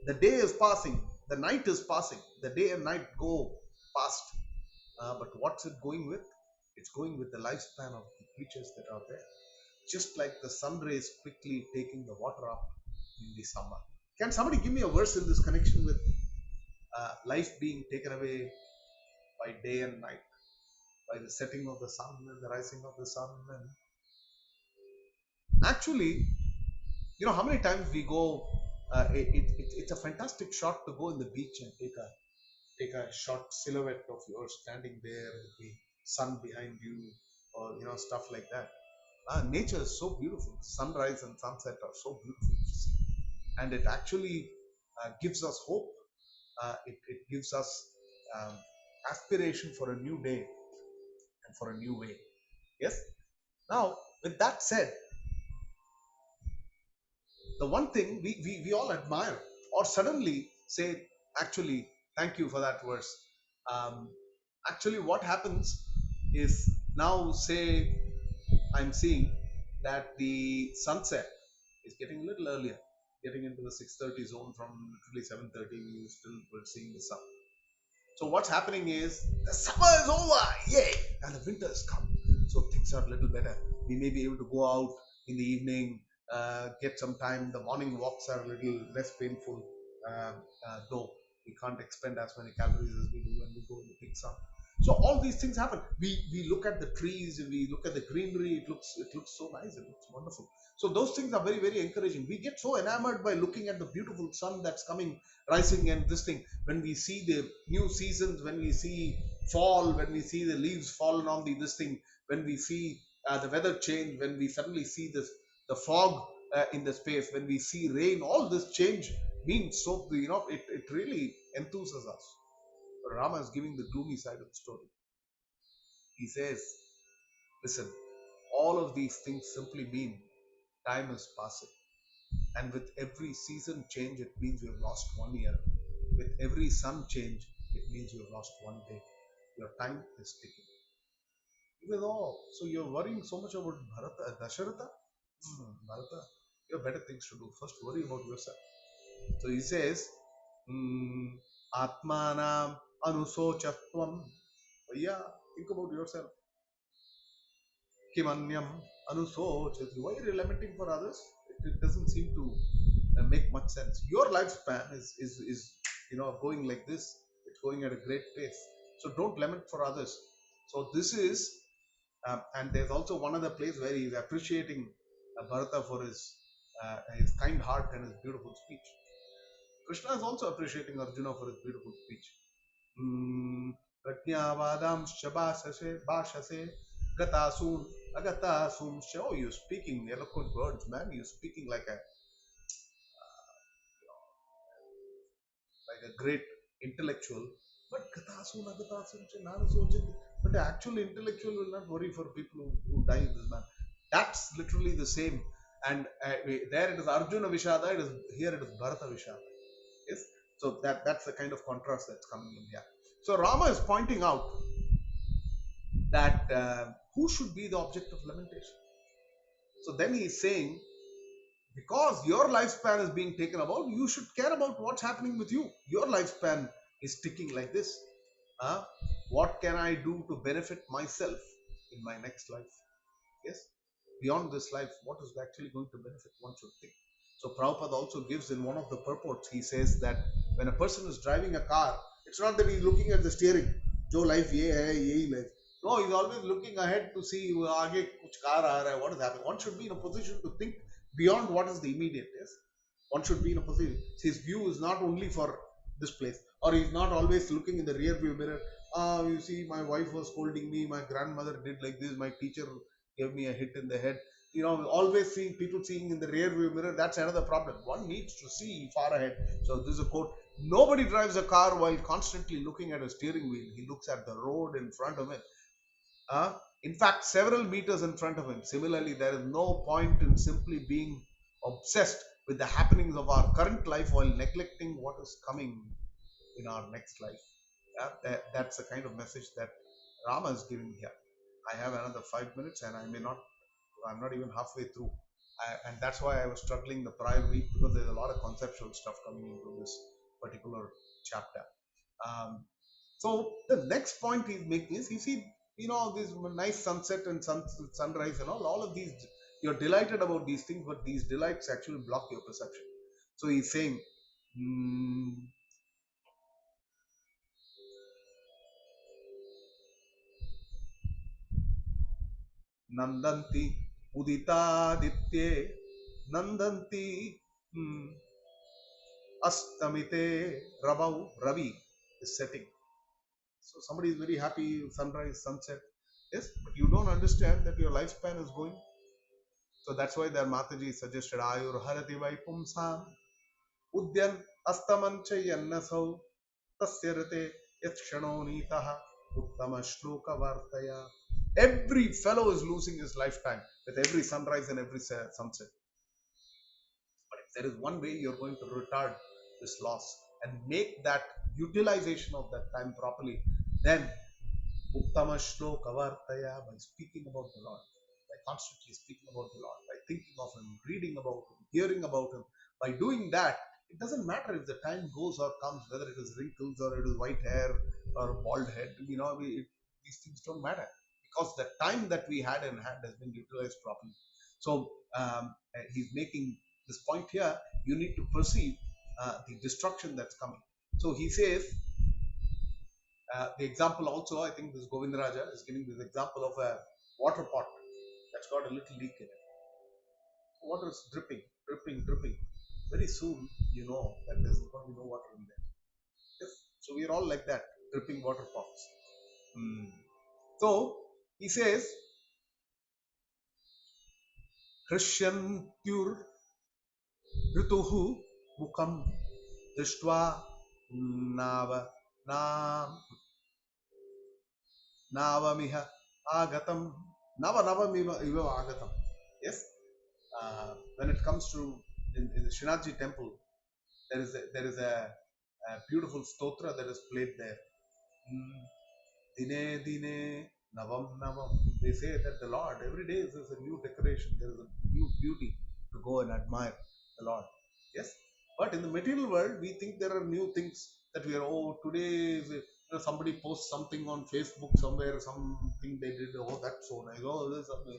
The day is passing. The night is passing. The day and night go past. But what's it going with? It's going with the lifespan of the creatures that are there. Just like the sun rays quickly taking the water up in the summer. Can somebody give me a verse in this connection with life being taken away by day and night, by the setting of the sun and the rising of the sun. And actually, how many times we go, it's a fantastic shot to go in the beach and take a short silhouette of yours standing there with the sun behind you, or stuff like that. Nature is so beautiful. Sunrise and sunset are so beautiful to see, and it actually gives us hope. It gives us um, aspiration for a new day and for a new way. Yes. Now, with that said, the one thing we all admire or suddenly say, actually, thank you for that verse. Um, Actually, what happens is, now say I'm seeing that the sunset is getting a little earlier, getting into the 6:30 zone. From literally 7:30 we still were seeing the sun. So what's happening is the summer is over, yay, and the winter has come. So things are a little better. We may be able to go out in the evening, get some time. The morning walks are a little less painful, though we can't expend as many calories as we do when we go in the big sun. So all these things happen. We look at the trees, we look at the greenery. It looks so nice. It looks wonderful. So those things are very, very encouraging. We get so enamored by looking at the beautiful sun that's coming, rising, and this thing. When we see the new seasons, when we see fall, when we see the leaves fallen on this thing, when we see the weather change, when we suddenly see the fog in the space, when we see rain, all this change means so, it really enthuses us. But Rama is giving the gloomy side of the story. He says, listen, all of these things simply mean time is passing. And with every season change, it means we have lost 1 year. With every sun change, it means you have lost 1 day. Your time is ticking. Even though, so you're worrying so much about Dasharatha? Bharata, you have better things to do. First, worry about yourself. So he says, Atmanam anusochatvam. Yeah, think about yourself. Kimanyam anusochati. Why are you lamenting for others? It doesn't seem to make much sense. Your lifespan is going like this. It's going at a great pace. So don't lament for others. So this is, and there's also one other place where he's appreciating Bharata for his kind heart and his beautiful speech. Krishna is also appreciating Arjuna for his beautiful speech. Prajnavadam Bhashase Gatasum Agatasum. Oh, you're speaking eloquent words, man. You're speaking like a great intellectual. But Gatasum Agatasum. But the actual intellectual will not worry for people who die in this man. That's literally the same. And there it is Arjuna Vishada, here it is Bharata Vishada. Yes. So that's the kind of contrast that's coming in here. So Rama is pointing out that who should be the object of lamentation. So then he is saying, because your lifespan is being taken about, you should care about what's happening with you. Your lifespan is ticking like this. What can I do to benefit myself in my next life? Yes. Beyond this life, what is actually going to benefit, one should think. So Prabhupada also gives in one of the purports, he says that when a person is driving a car, it's not that he's looking at the steering. Jo life ye hai, ye life. No, he's always looking ahead to see aage kuch car aa raha hai, what is happening. One should be in a position to think beyond what is the immediate. Yes? One should be in a position. His view is not only for this place, or he's not always looking in the rear view mirror. You see, my wife was scolding me, my grandmother did like this, my teacher gave me a hit in the head. Always seeing people seeing in the rear view mirror, that's another problem. One needs to see far ahead. So this is a quote. Nobody drives a car while constantly looking at a steering wheel. He looks at the road in front of him. In fact, several meters in front of him. Similarly, there is no point in simply being obsessed with the happenings of our current life while neglecting what is coming in our next life. That's the kind of message that Rama is giving here. I have another 5 minutes and I'm not even halfway through. And that's why I was struggling the prior week, because there's a lot of conceptual stuff coming into this particular chapter. So the next point he's making is, you see, this nice sunset and sunrise and all of these, you're delighted about these things, but these delights actually block your perception. So he's saying, Nandanti Uditaditye Nandanti Astamite Ravi is setting. So somebody is very happy, sunrise, sunset. Yes, but you don't understand that your lifespan is going. So that's why their Mataji suggested Ayur Harati Vaipumsam Udyan Astamancha Yannasau Tasyarate Yatshano Nitaha Uttama Shloka Vartaya. Every fellow is losing his lifetime with every sunrise and every sunset. But if there is one way you're going to retard this loss and make that utilization of that time properly, then Uttama Shloka Vartaya, by speaking about the Lord, by constantly speaking about the Lord, by thinking of Him, reading about Him, hearing about Him, by doing that, it doesn't matter if the time goes or comes, whether it is wrinkles or it is white hair or bald head, these things don't matter because the time that we had in hand has been utilized properly. So he's making this point here. You need to perceive the destruction that's coming. So he says, the example also, I think this Govindaraja is giving this example of a water pot that's got a little leak in it. Water is dripping, dripping, dripping. Very soon, you know that there's going to be no water in there. Yes. So we are all like that, dripping water pots. So he says, Krishyantyur Rituhu Mukam Drishtva Navamiha Agatam Navamiha Agatam. Yes. When it comes to in the Srinathji temple, there is a beautiful stotra that is played there. Dine Dine Navam Navam. They say that the Lord, every day is a new decoration, there is a new beauty to go and admire the Lord. Yes. But in the material world, we think there are new things that we are, today is somebody posts something on Facebook somewhere, something they did, that's so nice, there's something.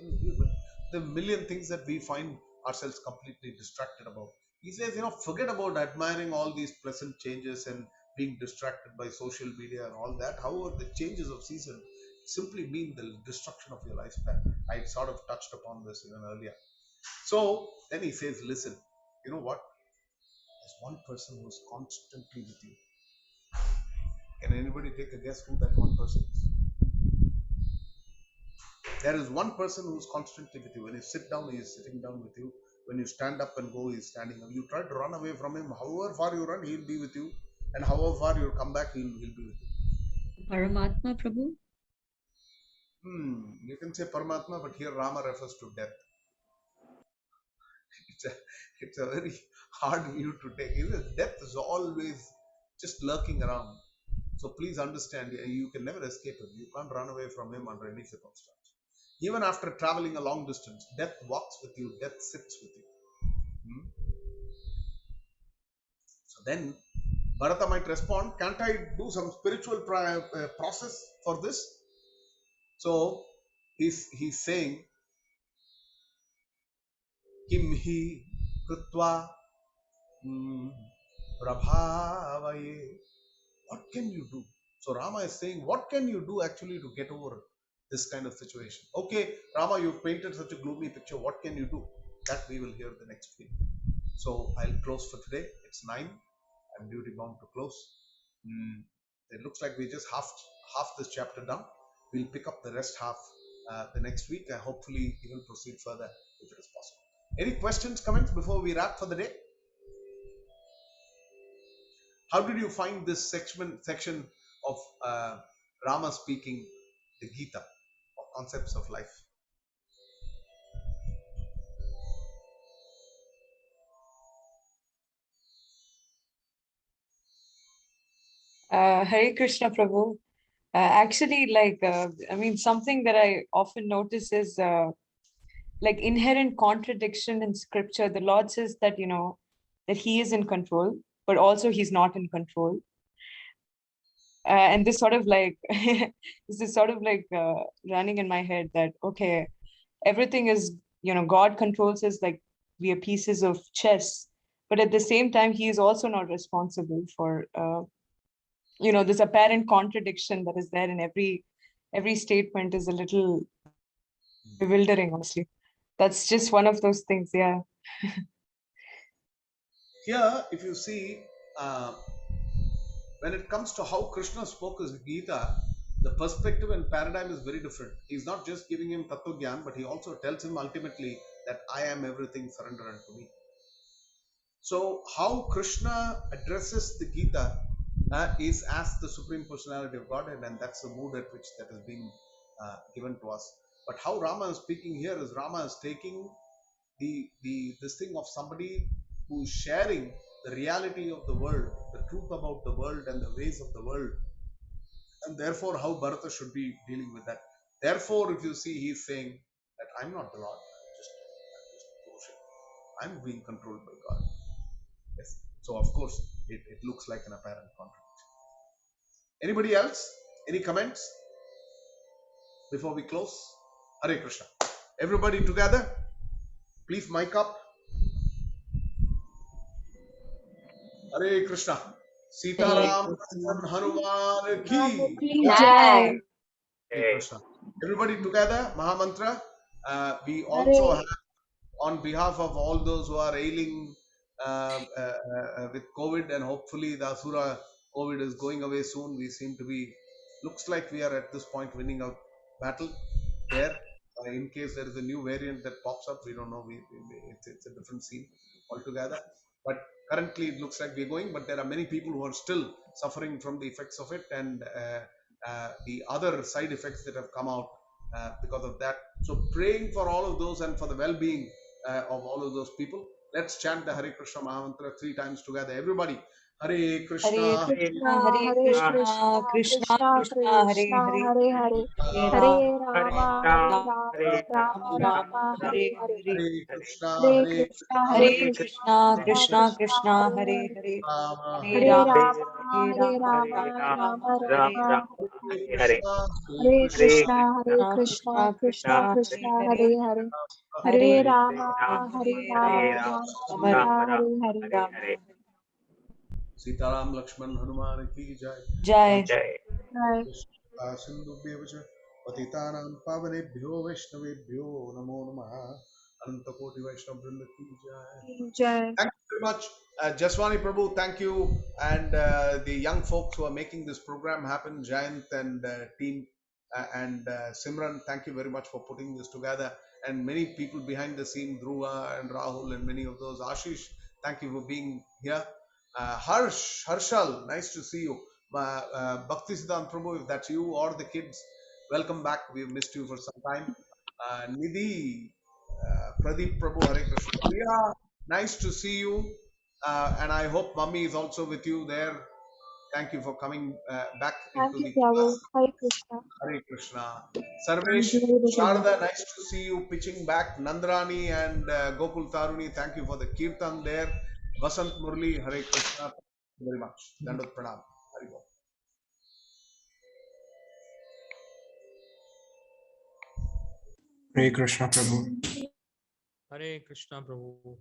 The million things that we find ourselves completely distracted about. He says, forget about admiring all these pleasant changes and being distracted by social media and all that. However, the changes of season simply mean the destruction of your lifespan. I sort of touched upon this even earlier. So then he says, listen, you know what? There's one person who's constantly with you. Can anybody take a guess who that one person is? There is one person who's constantly with you. When you sit down, he is sitting down with you. When you stand up and go, he is standing up. You try to run away from him. However far you run, he'll be with you. And however far you come back, he'll be with you. Paramatma, Prabhu? You can say Paramatma, but here Rama refers to death. It's a very hard view to take. Death is always just lurking around. So please understand, you can never escape him. You can't run away from him under any circumstance. Even after traveling a long distance, death walks with you, death sits with you. So then, Bharata might respond, can't I do some spiritual process for this? So, he's saying, Kim hi krutva prabhavaye. What can you do? So Rama is saying, what can you do actually to get over this kind of situation? Okay, Rama, you've painted such a gloomy picture. What can you do? That we will hear the next week. So I'll close for today. It's 9. I'm duty bound to close. It looks like we just half this chapter done. We'll pick up the rest half the next week. Hopefully we will proceed further if it is possible. Any questions, comments before we wrap for the day? How did you find this section of Rama speaking the Gita or concepts of life? Hare Krishna, Prabhu. Actually, something that I often notice is like inherent contradiction in scripture. The Lord says that, that he is in control, but also he's not in control. And this sort of like, this is sort of like running in my head that, okay, everything is, God controls us like we are pieces of chess, but at the same time, he is also not responsible for, this apparent contradiction that is there in every statement is a little bewildering, honestly. That's just one of those things, yeah. Here, if you see, when it comes to how Krishna spoke his Gita, the perspective and paradigm is very different. He's not just giving him Tattva Gyan, but he also tells him ultimately that I am everything, surrender unto me. So, how Krishna addresses the Gita is as the Supreme Personality of Godhead, and that's the mood at which that is being given to us. But how Rama is speaking here is Rama is taking this thing of somebody who is sharing the reality of the world, the truth about the world and the ways of the world, and therefore how Bharata should be dealing with that. Therefore, if you see, he's saying that I'm not the Lord, I'm just I'm being controlled by God. Yes. So of course, it looks like an apparent contradiction. Anybody else? Any comments before we close? Hare Krishna. Everybody together, please mic up. Hare Krishna. Sitaram Hanuman ki. Jai. Hare Krishna. Everybody together, Mahamantra. We also have, on behalf of all those who are ailing with COVID, and hopefully the Asura COVID is going away soon. We seem to be, looks like we are at this point winning a battle there. In case there is a new variant that pops up, we don't know. It's a different scene altogether. But currently it looks like we're going, but there are many people who are still suffering from the effects of it, and the other side effects that have come out because of that. So praying for all of those and for the well-being of all of those people. Let's chant the Hare Krishna Mahamantra 3 times together. Everybody. Hare Krishna, Hare Krishna, Hare Hare Krishna, Krishna, Krishna Krishna Krishna, Hare Krishna, Hare, Hare Hare, Hare Hare Rama, Rama, Hare Rama Rama, Rama, Rama Rama, Rama, Hare Hare Hare, Hare. Hare Krishna, Hare Hare Krishna, Hare Hare Krishna, Krishna, Krishna Krishna Krishna, Krishna, Hare Hare Hare, Hare, Rama, Hare Hare Rama, Rama, Hare Hare Rama, Rama, Rama Rama Hare Rama, Hare. Hare Hare Hare, Krishna, Hare Hare Krishna, Krishna, Hare Krishna, Krishna Krishna Krishna, Hare Krishna, Hare, Hare Hare, Hare Hare Rama, Rama, Hare Hare Rama, Rama, Rama Rama Rama, Hare Hare. Rama. Sitaram Lakshman Hanuman ki jai. Jai. Jai. Sindhubhyo vacha patitanam pavanebhyo vaishnavebhyo namo namaha. Ananta Koti Vaishnava Vrinda ki jai. Jai. Thank you very much. Jaswani Prabhu, thank you. And the young folks who are making this program happen, Jayant and team, and Simran, thank you very much for putting this together. And many people behind the scene, Dhruva and Rahul, and many of those. Ashish, thank you for being here. Harshal, nice to see you. Bhakti Siddhant Prabhu, if that's you or the kids, welcome back. We've missed you for some time. Nidhi, Pradeep Prabhu, Hare Krishna. Priya, nice to see you. And I hope Mummy is also with you there. Thank you for coming back Thank into you, the Prabhu. class. Hare Krishna. Hare Krishna. Sarvesh, Jai Baba. Sharda, nice to see you pitching back. Nandrani and Gokul Taruni, thank you for the kirtan there. Vasant Murli, Hare Krishna. Thank you very much. Dandat Pranam. Hare Bol. Hare Krishna Prabhu. Hare Krishna Prabhu.